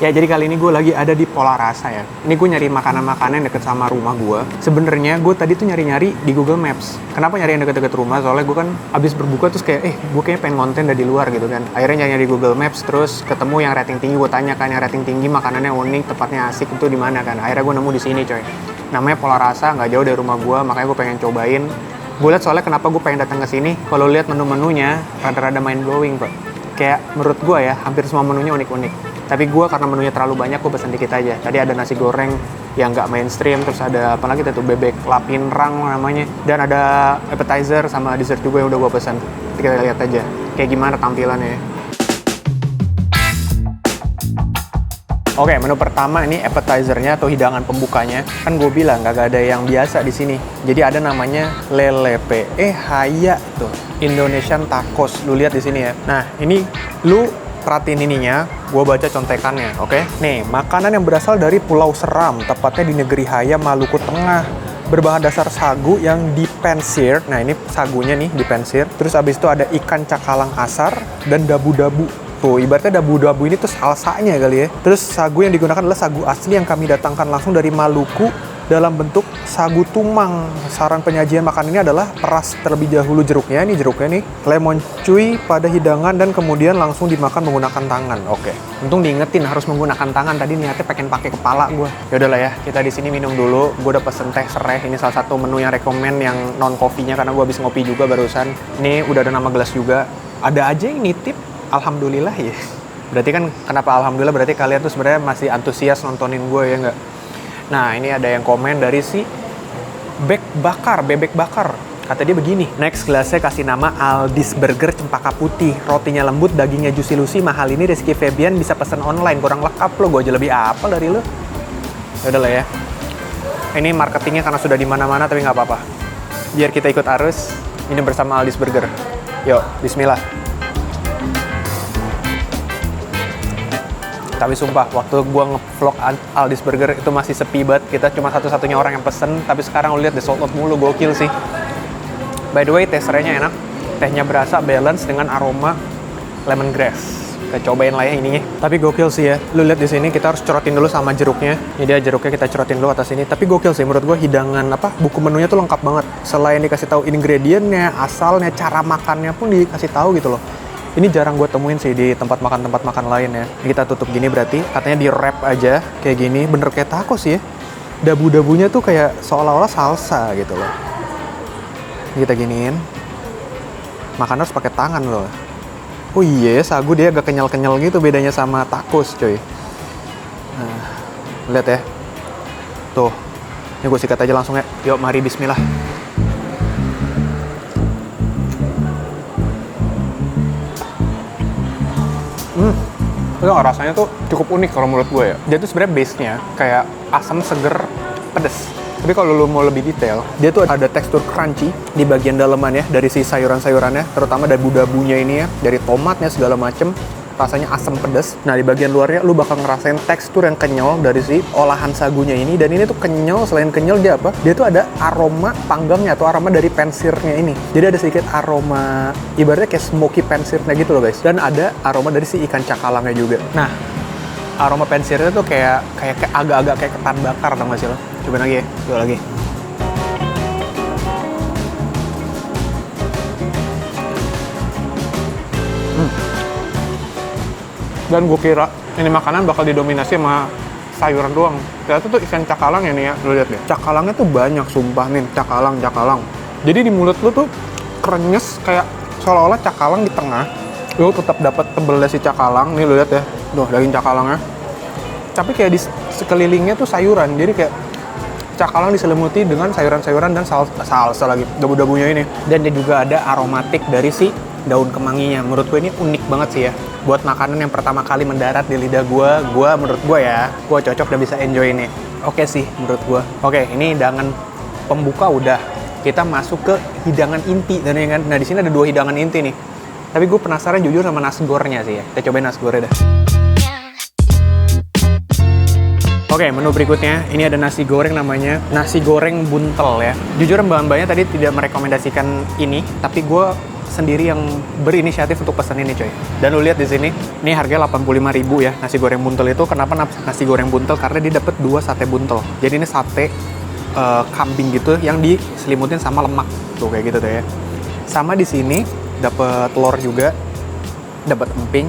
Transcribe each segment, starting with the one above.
Ya, jadi kali ini gue lagi ada di Pola Rasa ya. Ini gue nyari makanan-makanan yang deket sama rumah gue. Sebenarnya gue tadi tuh nyari-nyari di Google Maps. Kenapa nyari yang deket-deket rumah? Soalnya gue kan abis berbuka terus kayak, gue kayaknya pengen konten dari luar gitu kan. Akhirnya nyari di Google Maps, terus ketemu yang rating tinggi. Gue tanya kan yang rating tinggi, makanannya unik, tempatnya asik, itu di mana kan. Akhirnya gue nemu di sini coy. Namanya Pola Rasa, nggak jauh dari rumah gue, makanya gue pengen cobain. Gue lihat soalnya kenapa gue pengen datang ke sini. Kalau lihat menu-menunya, rada-rada mind blowing pak. Kayak menurut gue ya, hampir semua menunya unik-unik. Tapi gue karena menunya terlalu banyak, gue pesen dikit aja. Tadi ada nasi goreng yang nggak mainstream, terus ada apa lagi tuh, bebek lapinrang namanya. Dan ada appetizer sama dessert juga yang udah gue pesen. Kita lihat aja kayak gimana tampilannya ya. Oke, menu pertama ini appetizernya atau hidangan pembukanya. Kan gue bilang nggak ada yang biasa di sini. Jadi ada namanya lelepe. Haya tuh, Indonesian tacos. Lu lihat di sini ya. Nah, ini lu perhatiin ininya, gue baca contekannya, oke? Nih, makanan yang berasal dari Pulau Seram, tepatnya di negeri Haya, Maluku Tengah. Berbahan dasar sagu yang dipensir. Nah, ini sagunya nih dipensir. Terus abis itu ada ikan cakalang asar dan dabu-dabu. Tuh, ibaratnya dabu-dabu ini tuh salsanya kali ya. Terus sagu yang digunakan adalah sagu asli yang kami datangkan langsung dari Maluku dalam bentuk sagu tumang. Saran penyajian makan ini adalah peras terlebih dahulu jeruknya, ini jeruknya nih, lemon cuy pada hidangan dan kemudian langsung dimakan menggunakan tangan. Oke. Untung diingetin harus menggunakan tangan, tadi niatnya pengen pakai kepala gue. Ya udahlah ya, kita di sini minum dulu. Gue udah pesen teh serai, ini salah satu menu yang rekomen yang non coffee-nya karena gue habis ngopi juga barusan. Ini udah ada nama gelas juga. Ada aja yang nitip, alhamdulillah ya. Berarti kan kenapa alhamdulillah, berarti kalian tuh sebenarnya masih antusias nontonin gue ya nggak? Nah, ini ada yang komen dari si bebek bakar. Kata dia begini, next gelasnya kasih nama Aldis Burger Cempaka Putih. Rotinya lembut, dagingnya juicy lucy, mahal ini Rizky Febian bisa pesan online. Kurang lengkap lo, gue aja lebih apal dari lo. Yaudah lah ya. Ini marketingnya karena sudah di mana-mana tapi nggak apa-apa. Biar kita ikut arus, ini bersama Aldis Burger. Yuk, bismillah. Tapi sumpah, waktu gue nge-vlog Aldis Burger itu masih sepi banget. Kita cuma satu-satunya orang yang pesen, tapi sekarang lu lihat deh, sold out mulu, gokil sih. By the way, teh serainya enak. Tehnya berasa, balance dengan aroma lemongrass. Kita cobain lah ya ininya. Tapi gokil sih ya. Lu lihat di sini kita harus corotin dulu sama jeruknya. Ini dia jeruknya, kita corotin dulu atas ini. Tapi gokil sih menurut gue, hidangan buku menunya tuh lengkap banget. Selain dikasih tahu ingredientnya, asalnya, cara makannya pun dikasih tahu gitu loh. Ini jarang gue temuin sih di tempat makan lain ya. Kita tutup gini berarti, katanya di wrap aja kayak gini, bener kayak tacos ya. Dabu-dabunya tuh kayak seolah-olah salsa gitu loh. Kita giniin. Makan harus pakai tangan loh. Oh iya, sagu dia agak kenyal-kenyal gitu, bedanya sama tacos coy. Nah, lihat ya. Tuh, ini gue sikat aja langsung ya. Yuk, mari bismillah. Rasanya tuh cukup unik kalau menurut gue ya. Dia tuh sebenarnya base-nya kayak asam, seger, pedes. Tapi kalau lu mau lebih detail, dia tuh ada tekstur crunchy di bagian dalamannya dari si sayuran-sayurannya, terutama dabu-dabunya ini ya, dari tomatnya segala macem. Rasanya asam pedas. Nah, di bagian luarnya lu bakal ngerasain tekstur yang kenyal dari si olahan sagunya ini. Dan ini tuh kenyal, selain kenyal dia apa? Dia tuh ada aroma panggangnya atau aroma dari pensirnya ini. Jadi ada sedikit aroma, ibaratnya kayak smoky pensirnya gitu loh guys. Dan ada aroma dari si ikan cakalangnya juga. Nah, aroma pensirnya tuh kayak agak-agak kayak ketan bakar, tau gak sih lo? Coba lagi ya, coba lagi. Dan gue kira ini makanan bakal didominasi sama sayuran doang. Ternyata tuh ikan cakalang ya nih ya, lu lihat deh. Cakalangnya tuh banyak sumpah nih, cakalang. Jadi di mulut lu tuh krenyes kayak seolah-olah cakalang di tengah. Lu tetap dapat tebelnya si cakalang, nih lu lihat ya. Tuh daging cakalangnya. Tapi kayak di sekelilingnya tuh sayuran. Jadi kayak cakalang diselimuti dengan sayuran-sayuran dan salsa lagi, dabu-dabunya ini. Dan dia juga ada aromatik dari si daun kemanginya. Menurut gue ini unik banget sih ya. Buat makanan yang pertama kali mendarat di lidah gue menurut gue ya, gue cocok dan bisa enjoy ini. Oke sih menurut gue. Oke, ini hidangan pembuka udah. Kita masuk ke hidangan inti. Nah, di sini ada 2 hidangan inti nih. Tapi gue penasaran jujur sama nasgornya sih ya. Kita cobain nasgornya dah. Oke, menu berikutnya, ini ada nasi goreng namanya nasi goreng buntel ya. Jujur mbak-mbaknya tadi tidak merekomendasikan ini, tapi gue sendiri yang berinisiatif untuk pesan ini coy. Dan lu lihat di sini, ini harganya 85.000 ya nasi goreng buntel itu. Kenapa nasi goreng buntel? Karena dia dapat 2 sate buntel. Jadi ini sate kambing gitu yang diselimutin sama lemak tuh kayak gitu tuh ya. Sama di sini dapat telur juga, dapat emping.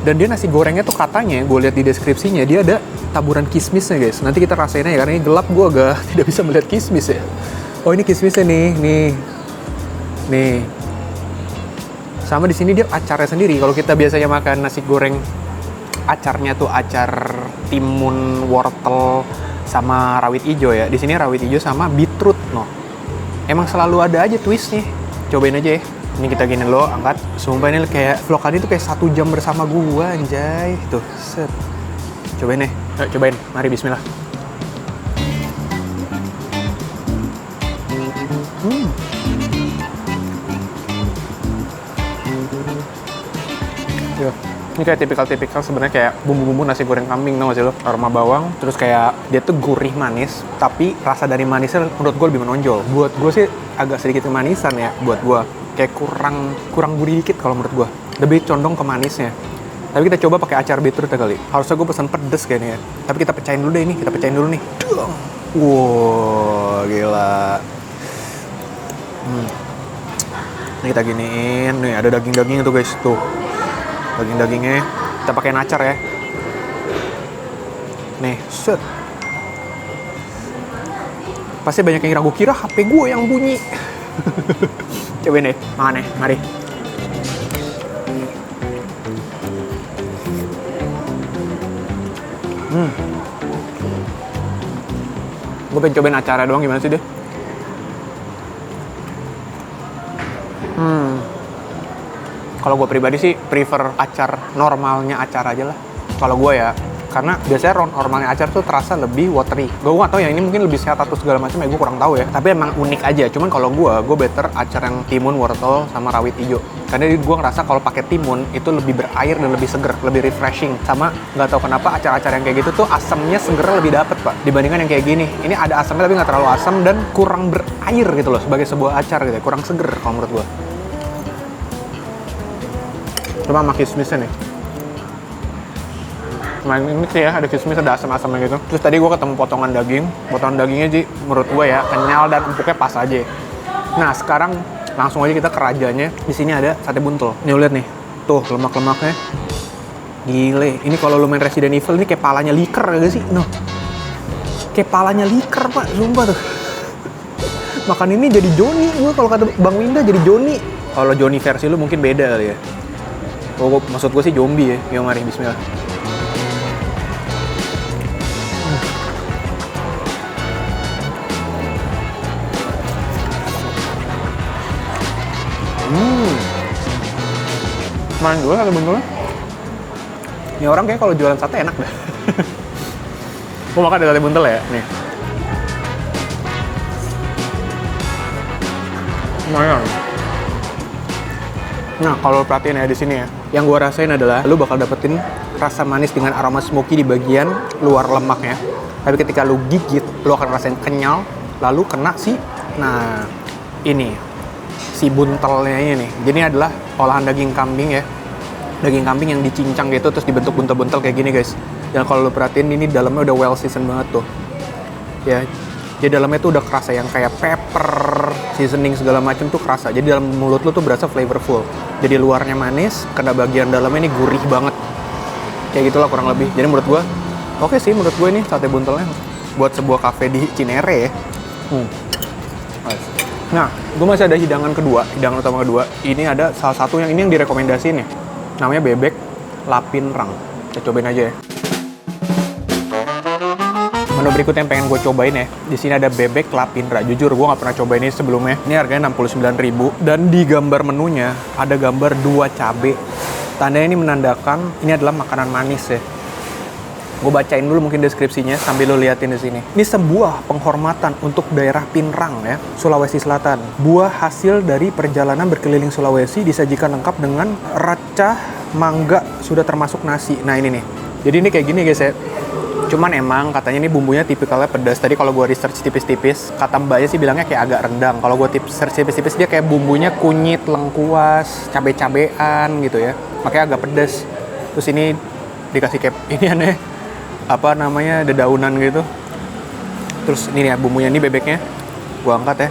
Dan dia nasi gorengnya tuh katanya, gue lihat di deskripsinya, dia ada taburan kismisnya guys. Nanti kita rasain aja, karena ini gelap gue agak tidak bisa melihat kismis ya. Oh ini kismisnya nih. Sama di sini dia acarnya sendiri. Kalau kita biasanya makan nasi goreng, acarnya tuh acar timun, wortel, sama rawit hijau ya. Di sini rawit hijau sama beetroot no. Emang selalu ada aja twistnya. Cobain aja ya. Ini kita gini lo, angkat. Sumpah ini kayak vlog kali itu kayak 1 jam bersama gua, anjay. Tuh, set. Cobain nih. Ayo cobain. Mari bismillah. Yo. Ini kayak tipikal sebenarnya kayak bumbu-bumbu nasi goreng kambing, tau gak sih lo? Aroma bawang, terus kayak dia tuh gurih manis, tapi rasa dari manisnya menurut gue lebih menonjol. Buat gue sih agak sedikit kemanisan ya, buat gue. Kayak kurang gurih dikit kalau menurut gue. Lebih condong ke manisnya. Tapi kita coba pakai acar beetroot ya kali. Harusnya gue pesan pedes kayaknya ya. Tapi kita pecahin dulu deh ini, kita pecahin dulu nih. Wow, gila. Ini kita giniin, nih ada daging-dagingnya tuh guys, tuh. Daging-dagingnya kita pakai acar ya. Nih, set. Pasti banyak yang ragu, kira HP gue yang bunyi. Cobain deh, makan nih, mari. Gue pengen cobain acaranya doang, gimana sih deh? Kalau gue pribadi sih prefer acar normalnya acar aja lah. Kalau gue ya, karena biasanya normalnya acar tuh terasa lebih watery. Gue nggak tahu ya, ini mungkin lebih sehat atau segala macam ya, gue kurang tahu ya. Tapi emang unik aja. Cuman kalau gue better acar yang timun, wortel, sama rawit hijau. Karena gue ngerasa kalau pakai timun itu lebih berair dan lebih seger, lebih refreshing. Sama nggak tahu kenapa acar-acar yang kayak gitu tuh asamnya seger lebih dapet pak. Dibandingkan yang kayak gini. Ini ada asamnya tapi nggak terlalu asam dan kurang berair gitu loh sebagai sebuah acar gitu. Kurang seger kalau menurut gue. Coba sama kismisnya nih. Nah ini sih ya, ada kismis, ada asam-asamnya gitu. Terus tadi gue ketemu potongan daging. Potongan dagingnya sih menurut gue ya kenyal dan empuknya pas aja. Nah sekarang langsung aja kita ke rajanya. Di sini ada sate buntel. Nih lihat nih, tuh lemak-lemaknya. Gile. Ini kalau lu main Resident Evil ini kayak palanya liker gak sih? No. Kayak palanya liker pak, sumpah tuh. Makan ini jadi Johnny. Gue kalau kata Bang Winda jadi Johnny. Kalau Johnny versi lu mungkin beda kali ya. Oh, maksud gue sih zombie ya. Yuk mari, bismillah. Main dulu sate buntelnya. Ini orang kayak kalau jualan sate enak dah. Gue makan dari sate buntel ya, nih. Lumayan. Nah, kalau perhatiin ya di sini ya, yang gue rasain adalah lu bakal dapetin rasa manis dengan aroma smoky di bagian luar lemaknya. Tapi ketika lu gigit, lu akan rasain kenyal, lalu kena nah ini si buntelnya ini nih. Jadi ini adalah olahan daging kambing ya. Daging kambing yang dicincang gitu terus dibentuk buntel-buntel kayak gini guys. Dan kalau lu perhatiin ini dalamnya udah well seasoned banget tuh. Ya, jadi dalamnya tuh udah kerasa yang kayak pepper, seasoning segala macam tuh kerasa. Jadi dalam mulut lu tuh berasa flavorful. Jadi luarnya manis, kena bagian dalamnya ini gurih banget. Kayak gitulah kurang lebih. Jadi menurut gua, oke sih menurut gua ini sate buntelnya buat sebuah cafe di Cinere ya. Nah, gua masih ada hidangan utama kedua. Ini ada salah satu yang ini yang direkomendasiin ya. Namanya bebek lapinrang. Kita cobain aja ya. Menu berikutnya yang pengen gue cobain ya, di sini ada bebek lapindra. Jujur gue nggak pernah cobain ini sebelumnya. Ini harganya 69.000 dan di gambar menunya ada gambar 2 cabe. Tandanya ini menandakan ini adalah makanan manis ya. Gue bacain dulu mungkin deskripsinya sambil lo liatin di sini. Ini sebuah penghormatan untuk daerah Pinrang ya, Sulawesi Selatan. Buah hasil dari perjalanan berkeliling Sulawesi disajikan lengkap dengan recah mangga sudah termasuk nasi. Nah ini nih. Jadi ini kayak gini guys ya. Cuman emang katanya ini bumbunya tipikalnya pedas. Tadi kalau gue research tipis-tipis, kata mbaknya sih bilangnya kayak agak rendang. Kalau gue research tipis-tipis dia kayak bumbunya kunyit, lengkuas, cabe-cabean gitu ya. Makanya agak pedas. Terus ini dikasih kayak ini aneh, apa namanya, dedaunan gitu. Terus ini ya bumbunya, ini bebeknya. Gue angkat ya.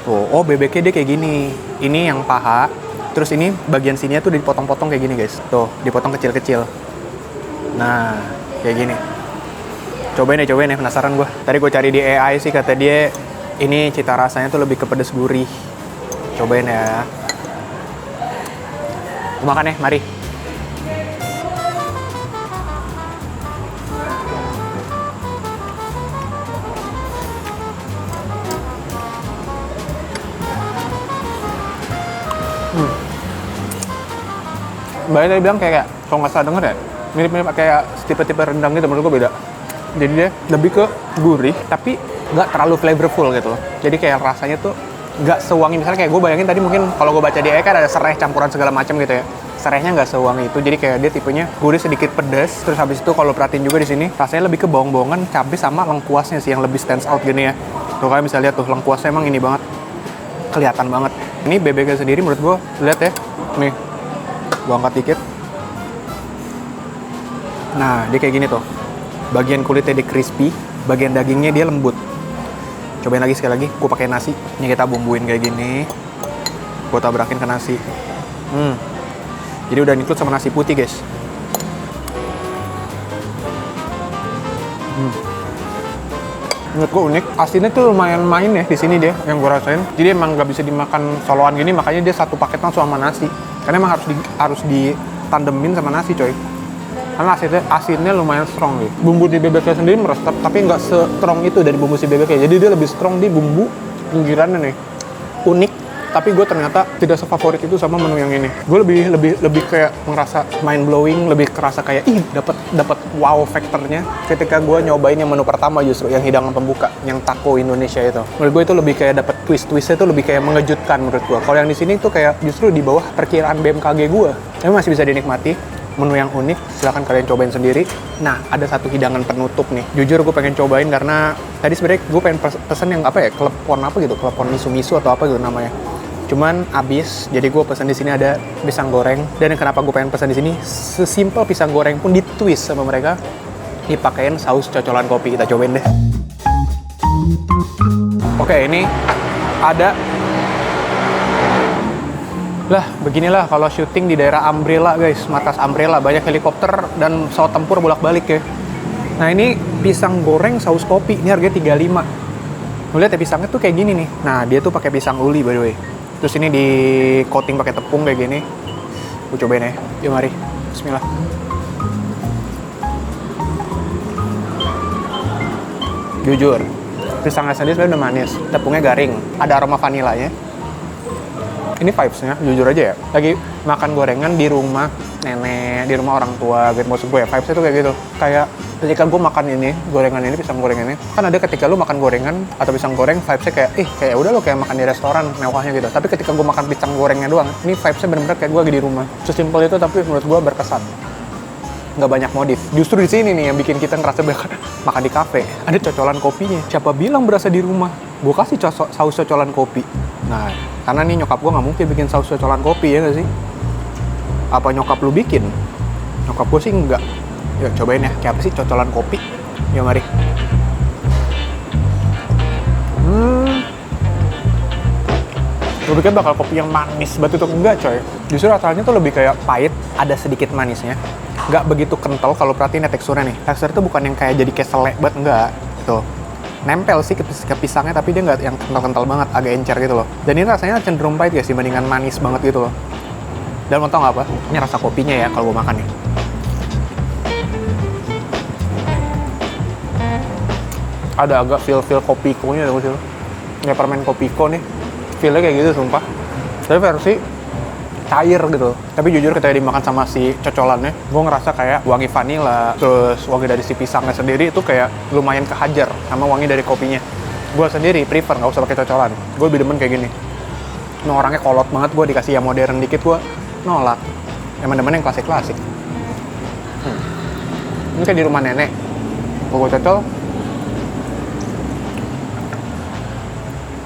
Tuh, oh bebeknya dia kayak gini. Ini yang paha. Terus ini bagian sininya tuh dipotong-potong kayak gini guys. Tuh, dipotong kecil-kecil. Nah, kayak gini. Cobain deh, penasaran gue. Tadi gue cari di AI sih, kata dia ini cita rasanya tuh lebih ke pedas gurih. Cobain ya. Makan ya, mari. Mbaknya tadi bilang kayak, kalau nggak salah denger ya, mirip-mirip kayak tipe-tipe rendang gitu, menurut gue beda. Jadi dia lebih ke gurih, tapi nggak terlalu flavorful gitu loh. Jadi kayak rasanya tuh nggak sewangi, misalnya kayak gue bayangin tadi mungkin kalau gue baca di AI kan ada serai campuran segala macam gitu ya. Serainya nggak sewangi itu, jadi kayak dia tipenya gurih sedikit pedas. Terus habis itu kalau perhatiin juga di sini rasanya lebih ke bawang-bawangan, cabai sama lengkuasnya sih yang lebih stands out gini ya. Tuh kalian bisa lihat tuh lengkuasnya emang ini banget, kelihatan banget. Ini bebeknya sendiri menurut gue, lihat ya, nih, gue angkat dikit. Nah dia kayak gini tuh, bagian kulitnya dia crispy, bagian dagingnya dia lembut. Cobain lagi sekali lagi, gue pakai nasi. Ini kita bumbuin kayak gini, gue tabrakin ke nasi. Jadi udah include sama nasi putih guys. Menurut gue unik, asinnya tuh lumayan main ya di sini dia yang gue rasain. Jadi emang nggak bisa dimakan soloan gini, makanya dia satu paket langsung sama nasi. Karena emang harus ditandemin sama nasi coy. Karena asinnya lumayan strong gitu. Bumbu di bebeknya sendiri meresap, tapi nggak se-strong itu dari bumbu si bebeknya. Jadi dia lebih strong di bumbu pinggirannya nih. Unik, tapi gue ternyata tidak sefavorit itu sama menu yang ini. Gue lebih kayak ngerasa mind blowing, lebih kerasa kayak dapat wow faktornya ketika gue nyobain yang menu pertama, justru yang hidangan pembuka, yang taco Indonesia itu. Menurut gue itu lebih kayak dapat twistnya itu lebih kayak mengejutkan menurut gue. Kalau yang di sini tuh kayak justru di bawah perkiraan BMKG gue. Tapi masih bisa dinikmati. Menu yang unik, silahkan kalian cobain sendiri. Nah, ada satu hidangan penutup nih. Jujur gue pengen cobain karena tadi sebenarnya gue pengen pesen yang apa ya, klepon apa gitu, klepon misu atau apa gitu namanya. Cuman abis, jadi gue pesan di sini ada pisang goreng. Dan kenapa gue pengen pesan di sini, sesimpel pisang goreng pun ditwist sama mereka, dipakein saus cocolan kopi. Kita cobain deh. Oke, ini ada. Lah, beginilah kalau syuting di daerah Umbrella guys, markas Umbrella, banyak helikopter dan pesawat tempur bolak-balik ya. Nah ini pisang goreng saus kopi, ini harganya 35. Lu lihat ya pisangnya tuh kayak gini nih. Nah dia tuh pakai pisang uli by the way. Terus ini di coating pakai tepung kayak gini. Gue cobain ya. Yuk mari. Bismillah. Jujur, pisangnya sendiri sebenarnya udah manis, tepungnya garing, ada aroma vanilanya. Ini vibes-nya, jujur aja ya, lagi makan gorengan di rumah nenek, di rumah orang tua gitu. Maksud gue ya, vibes-nya tuh kayak gitu. Kayak ketika gue makan ini, gorengan ini, pisang goreng ini, kan ada ketika lu makan gorengan atau pisang goreng, vibes-nya kayak udah lo kayak makan di restoran mewahnya gitu. Tapi ketika gue makan pisang gorengnya doang, ini vibes-nya bener-bener kayak gue lagi di rumah. Sesimpel itu, tapi menurut gue berkesan. Nggak banyak modif. Justru di sini nih yang bikin kita ngerasa makan di kafe. Ada cocolan kopinya. Siapa bilang berasa di rumah? Gue kasih saus cocolan kopi. Nah, karena nih nyokap gue nggak mungkin bikin saus cocolan kopi, ya nggak sih? Apa nyokap lu bikin? Nyokap gue sih nggak. Yuk cobain ya, kayak apa sih cocolan kopi? Yuk mari. Gue pikir bakal kopi yang manis banget itu, enggak coy. Justru rasanya tuh lebih kayak pahit, ada sedikit manisnya. Nggak begitu kental kalau perhatiin teksturnya nih. Teksturnya tuh bukan yang kayak jadi kayak selek banget, enggak. Gitu. Nempel sih ke pisangnya, tapi dia nggak yang kental-kental banget, agak encer gitu loh. Dan ini rasanya cenderung pahit guys dibandingkan manis banget gitu loh. Dan mau tau nggak apa? Ini rasa kopinya ya kalau gue makan nih. Ada agak feel kopiko-nya tuh sih. Kayak permen kopiko nih. Feel-nya kayak gitu sumpah. Tapi versi cair gitu. Tapi jujur ketika dimakan sama si cocolannya, gue ngerasa kayak wangi vanila, terus wangi dari si pisangnya sendiri itu kayak lumayan kehajar sama wangi dari kopinya. Gue sendiri prefer nggak usah pakai cocolan. Gue lebih demen kayak gini. Nah, orangnya kolot banget, gue dikasih yang modern dikit gue nolak. Emang demen yang klasik-klasik. Ini kayak di rumah nenek. Gue cocol.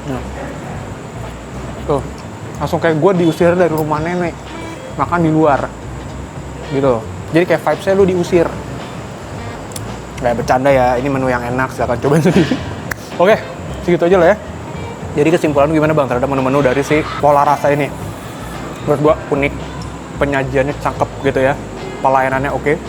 Nah. Tuh, langsung kayak gue diusir dari rumah nenek. Makan di luar. Gitu. Jadi kayak vibes-nya lu diusir. Kayak bercanda ya, ini menu yang enak, silahkan cobain sendiri. Oke, segitu aja lah ya. Jadi kesimpulan gimana bang terhadap menu-menu dari si Pola Rasa ini? Menurut gua unik, penyajiannya cakep gitu ya, pelayanannya oke.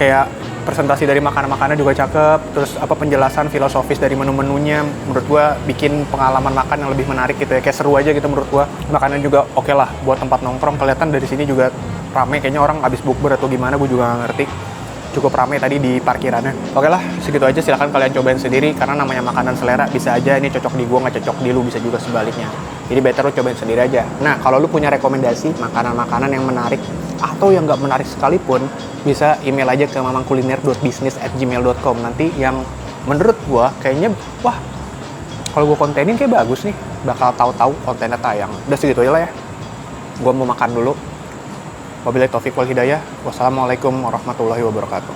Kayak presentasi dari makanan-makannya juga cakep, terus penjelasan filosofis dari menu-menunya menurut gua bikin pengalaman makan yang lebih menarik gitu ya, kayak seru aja gitu menurut gua. Makanan juga oke lah buat tempat nongkrong, kelihatan dari sini juga rame, kayaknya orang habis bukber atau gimana, gue juga nggak ngerti. Cukup rame tadi di parkirannya. Oke lah, segitu aja, silahkan kalian cobain sendiri, karena namanya makanan selera, bisa aja ini cocok di gua, nggak cocok di lu, bisa juga sebaliknya. Jadi better lu cobain sendiri aja. Nah, kalau lu punya rekomendasi makanan-makanan yang menarik atau yang nggak menarik sekalipun, bisa email aja ke mamangkuliner.business@gmail.com. Nanti yang menurut gua kayaknya, wah, kalau gua kontenin kayak bagus nih, bakal tahu-tahu kontennya tayang. Udah segitu aja lah ya. Gua mau makan dulu. Wabillahi taufiq wal hidayah. Wassalamualaikum warahmatullahi wabarakatuh.